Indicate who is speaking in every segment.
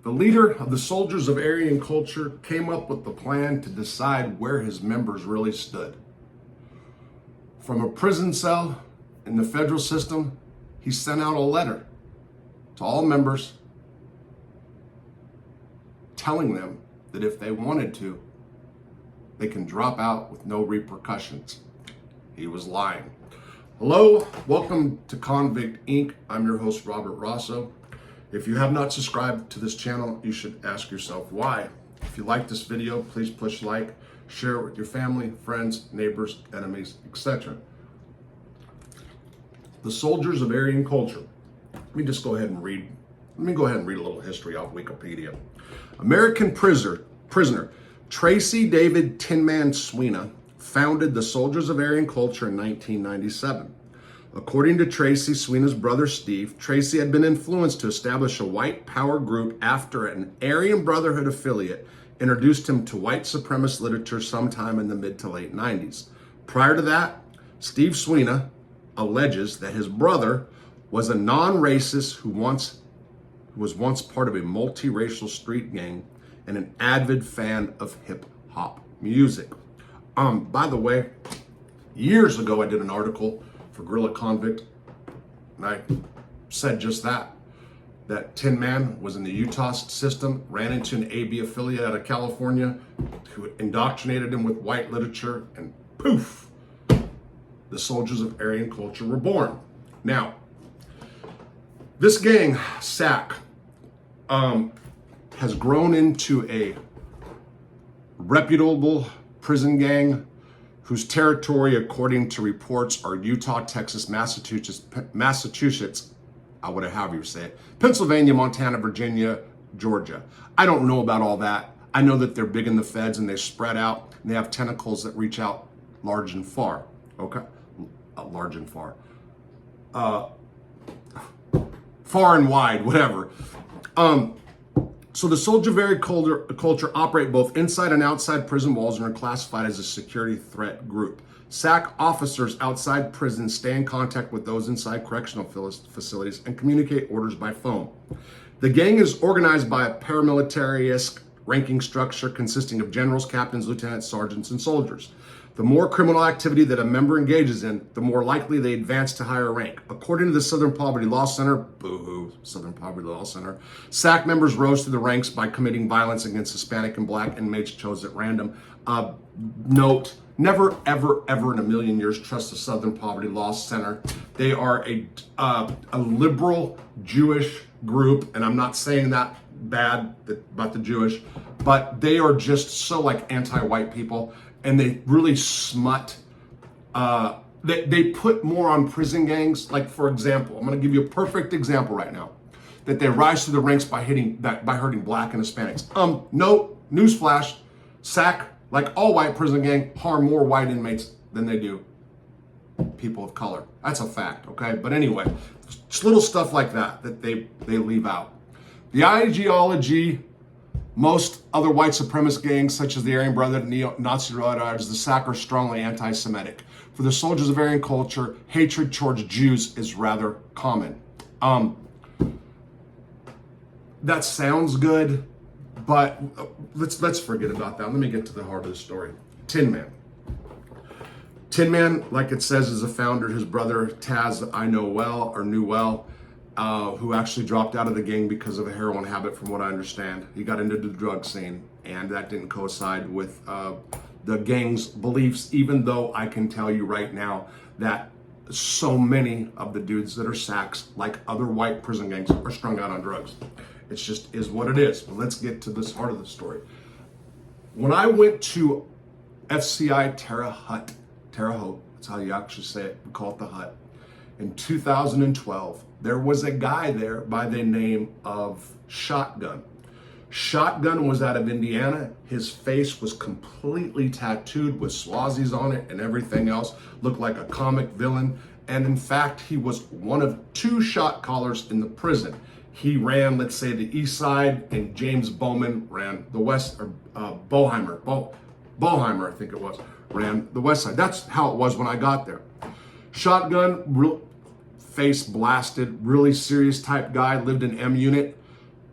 Speaker 1: The leader of the soldiers of Aryan culture came up with the plan to decide where his members really stood. From a prison cell in the federal system, he sent out a letter to all members telling them that if they wanted to, they can drop out with no repercussions. He was lying. Hello, welcome to Convict Inc. I'm your host, Robert Rosso. If you have not subscribed to this channel, you should ask yourself why. If you like this video, please push like, share it with your family, friends, neighbors, enemies, etc. The soldiers of Aryan culture. Let me go ahead and read a little history off Wikipedia. American prisoner TRACY David Tinman Swena founded the Soldiers of Aryan culture in 1997. According to TRACY, Swena's brother Steve, TRACY had been influenced to establish a white power group after an Aryan Brotherhood affiliate introduced him to white supremacist literature sometime in the mid to late 90s. Prior to that, Steve Swena alleges that his brother was a non-racist who was once part of a multiracial street gang and an avid fan of hip-hop music. By the way, years ago I did an article for Guerrilla Convict, and I said just that Tinman was in the Utah system, ran into an AB affiliate out of California who indoctrinated him with white literature, and poof, the soldiers of Aryan culture were born. Now, this gang, SAC, has grown into a reputable prison gang whose territory, according to reports, are Utah, Texas, Massachusetts, however you say it, Pennsylvania, Montana, Virginia, Georgia. I don't know about all that. I know that they're big in the feds and they spread out and they have tentacles that reach out large and far. Okay? Large and far. Far and wide, whatever. So the soldier of Aryan culture operate both inside and outside prison walls and are classified as a security threat group. SAC officers outside prisons stay in contact with those inside correctional facilities and communicate orders by phone. The gang is organized by a paramilitary-esque ranking structure consisting of generals, captains, lieutenants, sergeants, and soldiers. The more criminal activity that a member engages in, the more likely they advance to higher rank. According to the Southern Poverty Law Center, boo-hoo, Southern Poverty Law Center, SAC members rose through the ranks by committing violence against Hispanic and Black inmates chosen at random. Note, never, ever, ever in a million years trust the Southern Poverty Law Center. They are a liberal Jewish group, and I'm not saying that bad about the Jewish, but they are just so like anti-white people. And they really smut. They put more on prison gangs. Like, for example, I'm going to give you a perfect example right now. That they rise through the ranks by hurting Black and Hispanics. No, newsflash, SAC, like all white prison gang, harm more white inmates than they do people of color. That's a fact, okay? But anyway, just little stuff like that they leave out. The ideology. Most other white supremacist gangs, such as the Aryan Brotherhood, Nazi Riders, the SAC, are strongly anti-Semitic. For the soldiers of Aryan culture, hatred towards Jews is rather common. That sounds good, but let's forget about that. Let me get to the heart of the story. Tinman, like it says, is a founder. His brother Taz, I knew well. Who actually dropped out of the gang because of a heroin habit, from what I understand. He got into the drug scene, and that didn't coincide with the gang's beliefs, even though I can tell you right now that so many of the dudes that are SACs, like other white prison gangs, are strung out on drugs. It just is what it is. But let's get to this heart of the story. When I went to FCI Terre Haute, that's how you actually say it, we call it the Hut, in 2012, there was a guy there by the name of Shotgun. Shotgun was out of Indiana. His face was completely tattooed with swazis on it and everything else. Looked like a comic villain. And in fact, he was one of two shot callers in the prison. He ran, let's say, the east side, and James Bowman ran the west, or Boheimer, I think it was, ran the west side. That's how it was when I got there. Shotgun, face blasted, really serious type guy, lived in M Unit,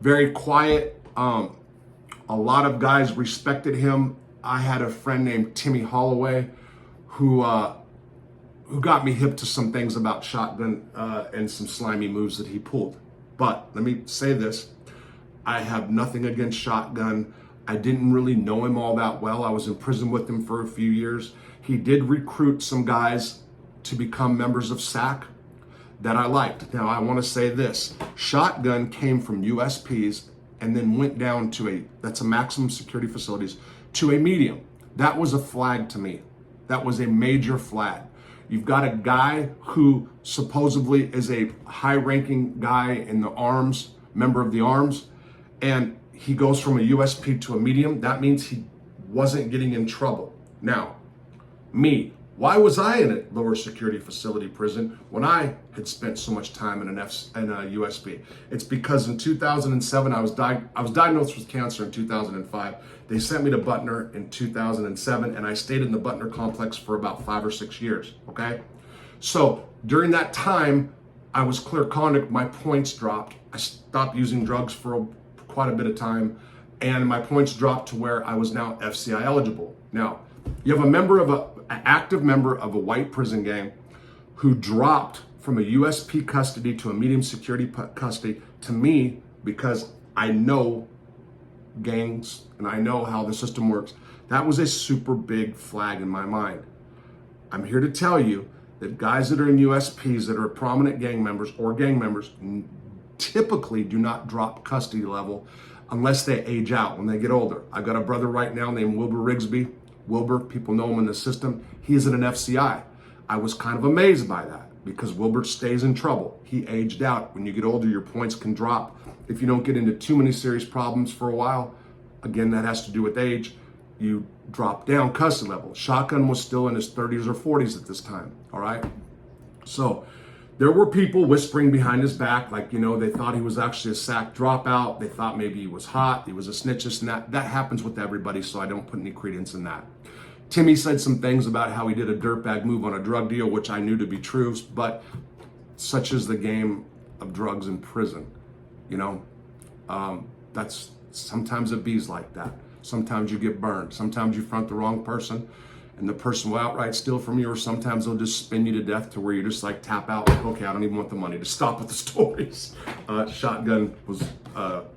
Speaker 1: very quiet, A lot of guys respected him. I had a friend named Timmy Holloway who got me hip to some things about shotgun and some slimy moves that he pulled. But let me say this, I have nothing against shotgun. I didn't really know him all that well. I was in prison with him for a few years. He did recruit some guys to become members of SAC that I liked. Now I want to say this, shotgun came from USPs and then went down to that's a maximum security facilities, to a medium. That was a flag to me. That was a major flag. You've got a guy who supposedly is a high-ranking guy in the arms, member of the arms, and he goes from a USP to a medium. That means he wasn't getting in trouble. Now, why was I in a lower security facility prison when I had spent so much time in a USP? It's because in 2007, I was diagnosed with cancer in 2005. They sent me to Butner in 2007, and I stayed in the Butner complex for about 5 or 6 years, okay? So during that time, I was clear conduct, my points dropped. I stopped using drugs for quite a bit of time, and my points dropped to where I was now FCI eligible. Now, you have an active member of a white prison gang who dropped from a USP custody to a medium security custody to me, because I know gangs and I know how the system works. That was a super big flag in my mind. I'm here to tell you that guys that are in USPs that are prominent gang members typically do not drop custody level unless they age out when they get older. I've got a brother right now named Wilbur Rigsby. Wilbur, people know him in the system. He is an FCI. I was kind of amazed by that because Wilbur stays in trouble. He aged out. When you get older, your points can drop. If you don't get into too many serious problems for a while, again, that has to do with age, you drop down custody level. Shotgun was still in his 30s or 40s at this time, all right? So there were people whispering behind his back, like, they thought he was actually a SAC dropout. They thought maybe he was hot, he was a snitch, and that happens with everybody, so I don't put any credence in that. Timmy said some things about how he did a dirtbag move on a drug deal, which I knew to be true, but such is the game of drugs in prison, that's sometimes it bees like that. Sometimes you get burned. Sometimes you front the wrong person and the person will outright steal from you, or sometimes they'll just spin you to death to where you just like tap out, like, okay, I don't even want the money, to stop with the stories. Shotgun was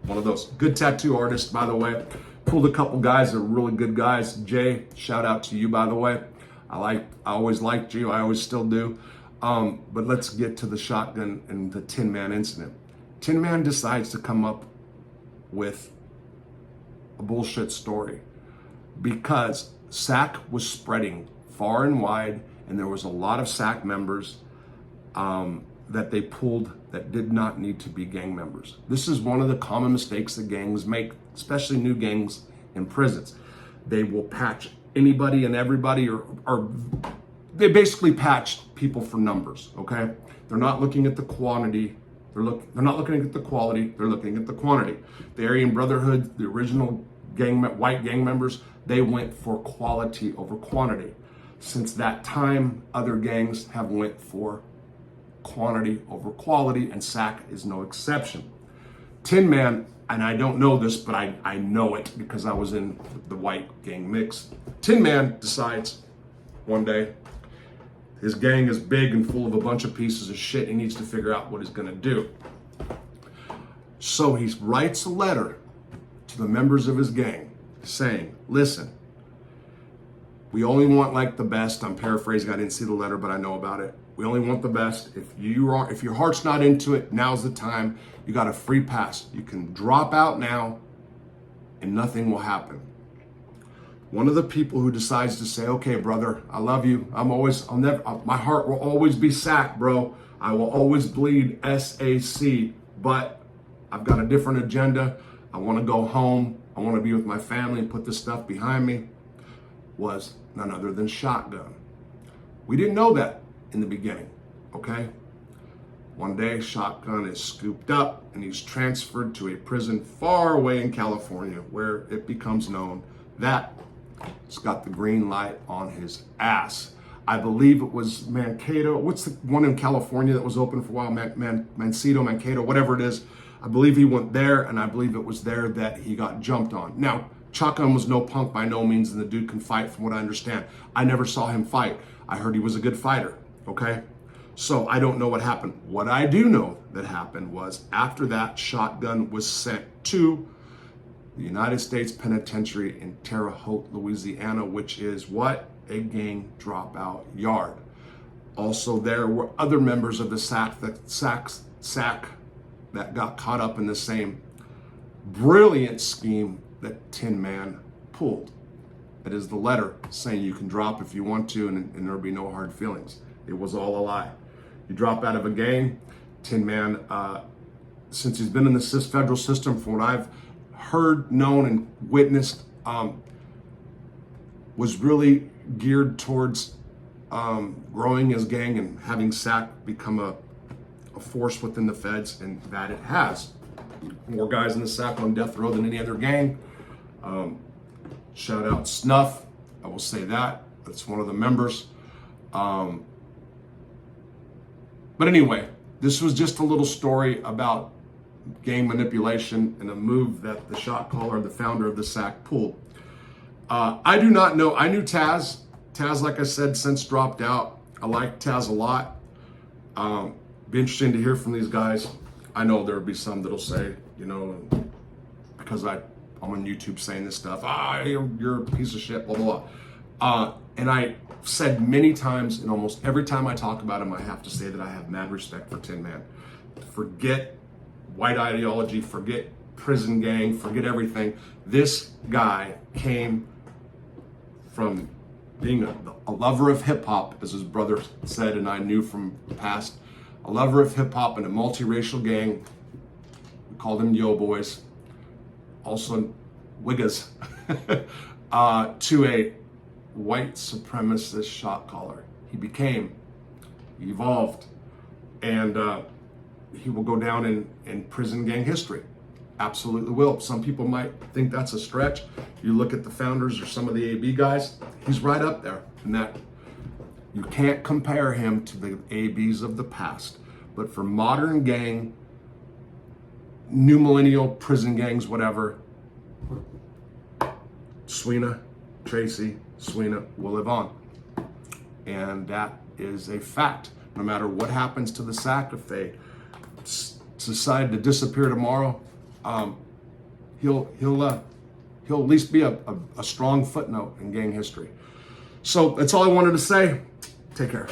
Speaker 1: one of those. Good tattoo artist, by the way. Pulled a couple guys that are really good guys. Jay, shout out to you, by the way. I always liked you, I always still do. But let's get to the shotgun and the Tinman incident. Tinman decides to come up with a bullshit story because SAC was spreading far and wide, and there was a lot of SAC members that they pulled that did not need to be gang members. This is one of the common mistakes that gangs make, especially new gangs in prisons. They will patch anybody and everybody, or they basically patch people for numbers, okay? They're not looking at the quantity. They're not looking at the quality, they're looking at the quantity. The Aryan Brotherhood, the original white gang members, they went for quality over quantity. Since that time, other gangs have went for quantity over quality, and SAC is no exception. Tinman, and I don't know this, but I know it because I was in the white gang mix. Tinman decides one day, his gang is big and full of a bunch of pieces of shit. He needs to figure out what he's gonna do. So he writes a letter to the members of his gang saying, listen, we only want like the best. I'm paraphrasing, I didn't see the letter, but I know about it. We only want the best. If your heart's not into it, now's the time. You got a free pass. You can drop out now and nothing will happen. One of the people who decides to say, okay, brother, I love you. My heart will always be SAC, bro. I will always bleed SAC, but I've got a different agenda. I want to go home. I want to be with my family and put this stuff behind me, was none other than Shotgun. We didn't know that in the beginning, okay? One day, Shotgun is scooped up and he's transferred to a prison far away in California, where it becomes known that he's got the green light on his ass. I believe it was Mankato. What's the one in California that was open for a while? Mankato, whatever it is. I believe he went there, and I believe it was there that he got jumped on. Now, Shotgun was no punk by no means, and the dude can fight from what I understand. I never saw him fight. I heard he was a good fighter, okay? So I don't know what happened. What I do know that happened was after that, Shotgun was sent to the United States Penitentiary in Terre Haute, Louisiana, which is what? A gang dropout yard. Also, there were other members of the SAC that got caught up in the same brilliant scheme that Tinman pulled. That is the letter saying you can drop if you want to, and there'll be no hard feelings. It was all a lie. You drop out of a gang. Tinman, since he's been in the federal system, from what I've heard, known, and witnessed, was really geared towards growing his gang and having SAC become a force within the feds, and that it has. More guys in the SAC on death row than any other gang. Shout out Snuff, I will say that. That's one of the members. But anyway, this was just a little story about gang manipulation and a move that the shot caller, the founder of the SAC, pulled. I do not know. I knew Taz. Taz, like I said, since dropped out. I like Taz a lot. Be interesting to hear from these guys. I know there'll be some that'll say, you know, because I'm on YouTube saying this stuff, you're a piece of shit, blah, blah, blah. And I said many times, and almost every time I talk about him, I have to say that I have mad respect for Tinman. Forget white ideology, forget prison gang, forget everything. This guy came from being a lover of hip hop, as his brother said, and I knew from the past, a lover of hip hop and a multiracial gang. We called them Yo Boys, also Wiggas, to a white supremacist shot caller. He evolved, and he will go down in prison gang history. Absolutely will. Some people might think that's a stretch. You look at the founders or some of the AB guys, he's right up there. And that you can't compare him to the ABs of the past. But for modern gang, new millennial prison gangs, whatever, Swena, TRACY Swena will live on. And that is a fact. No matter what happens to the SAC, if they decide to disappear tomorrow, he'll at least be a strong footnote in gang history. So that's all I wanted to say. Take care.